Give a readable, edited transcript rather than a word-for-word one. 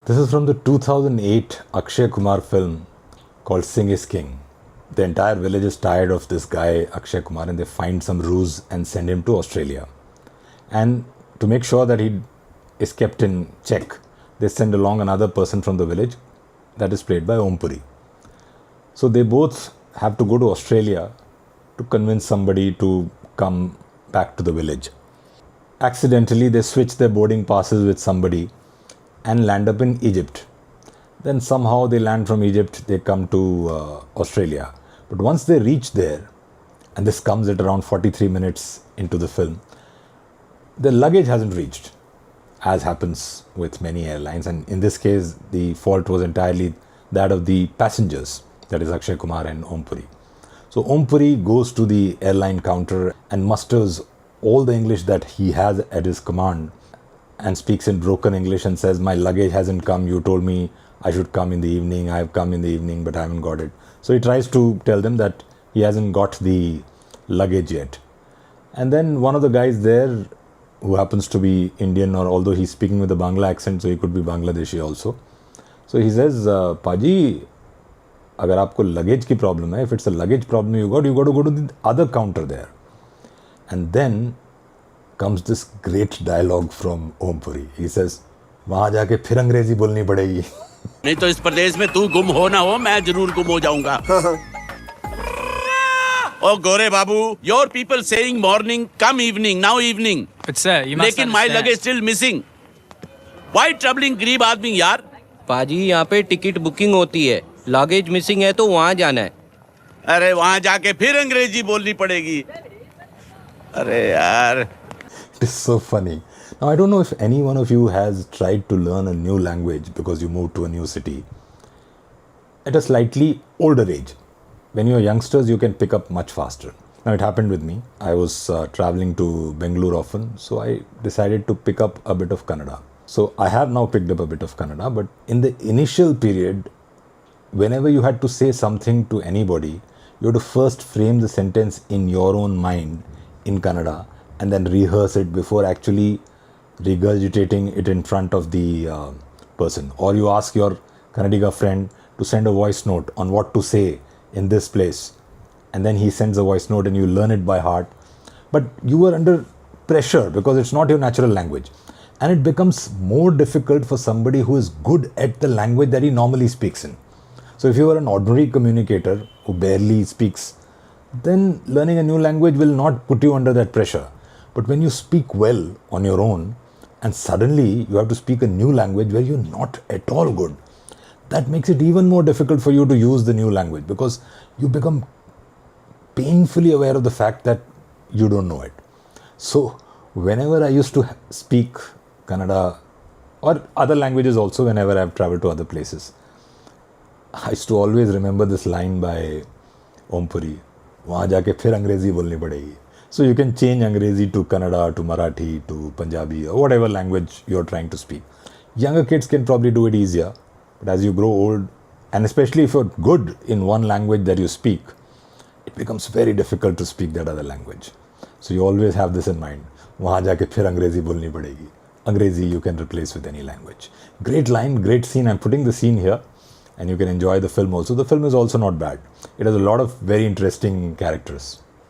This is from the 2008 Akshay Kumar film called Singh is King. The entire village is tired of this guy Akshay Kumar and they find some ruse and send him to Australia. And to make sure that he is kept in check, they send along another person from the village that is played by Om Puri. So they both have to go to Australia to convince somebody to come back to the village. Accidentally, they switch their boarding passes with somebody and land up in Egypt. Then somehow they land from Egypt, they come to Australia. But once they reach there, and this comes at around 43 minutes into the film, the luggage hasn't reached, as happens with many airlines. And in this case, the fault was entirely that of the passengers, that is Akshay Kumar and Om Puri. So Om Puri goes to the airline counter and musters all the English that he has at his command and speaks in broken English and says, my luggage hasn't come, you told me I should come in the evening, I have come in the evening but I haven't got it. So he tries to tell them that he hasn't got the luggage yet. And then one of the guys there, who happens to be Indian, or although he's speaking with a Bangla accent, so he could be Bangladeshi also. So he says, Paji, agar aapko luggage ki problem hai, if it's a luggage problem you got to go to the other counter there. And then comes this great dialogue from Om Puri. He says, वहाँ जाके फिर अंग्रेजी बोलनी पड़ेगी. नहीं तो इस प्रदेश में तू गुम हो ना हो, मैं जरूर गुम हो जाऊंगा. Oh Gore Babu, your people saying morning, come evening, now evening. But sir, you must लेकिन my understand. luggage still missing. Why troubling गरीब आदमी यार? पाजी यहाँ पे टिकट बुकिंग होती है, लगेज मिसिंग है तो वहाँ जाना है. अरे वहाँ जाके फिर अंग्रेजी बोलनी पड़ेगी. अरे यार. It is so funny. Now, I don't know if any one of you has tried to learn a new language because you moved to a new city at a slightly older age. When you're youngsters, you can pick up much faster. Now, it happened with me. I was traveling to Bangalore often, so I decided to pick up a bit of Kannada. So, I have now picked up a bit of Kannada, but in the initial period, whenever you had to say something to anybody, you had to first frame the sentence in your own mind in Kannada and then rehearse it before actually regurgitating it in front of the person. Or you ask your Kannadiga friend to send a voice note on what to say in this place, and then he sends a voice note and you learn it by heart. But you are under pressure because it's not your natural language, and it becomes more difficult for somebody who is good at the language that he normally speaks in. So if you are an ordinary communicator who barely speaks, then learning a new language will not put you under that pressure. But when you speak well on your own and suddenly you have to speak a new language where you're not at all good, that makes it even more difficult for you to use the new language because you become painfully aware of the fact that you don't know it. So whenever I used to speak Kannada or other languages also, whenever I've traveled to other places, I used to always remember this line by Om Puri, वहाँ जाके फिर अंग्रेजी बोलनी पड़ेगी. So you can change Angrezi to Kannada, to Marathi, to Punjabi, or whatever language you're trying to speak. Younger kids can probably do it easier, but as you grow old, and especially if you're good in one language that you speak, it becomes very difficult to speak that other language. So you always have this in mind. वहाँ जाके फिर अंग्रेजी बोलनी पड़ेगी. Angrezi you can replace with any language. Great line, great scene. I'm putting the scene here, and you can enjoy the film also. The film is also not bad. It has a lot of very interesting characters.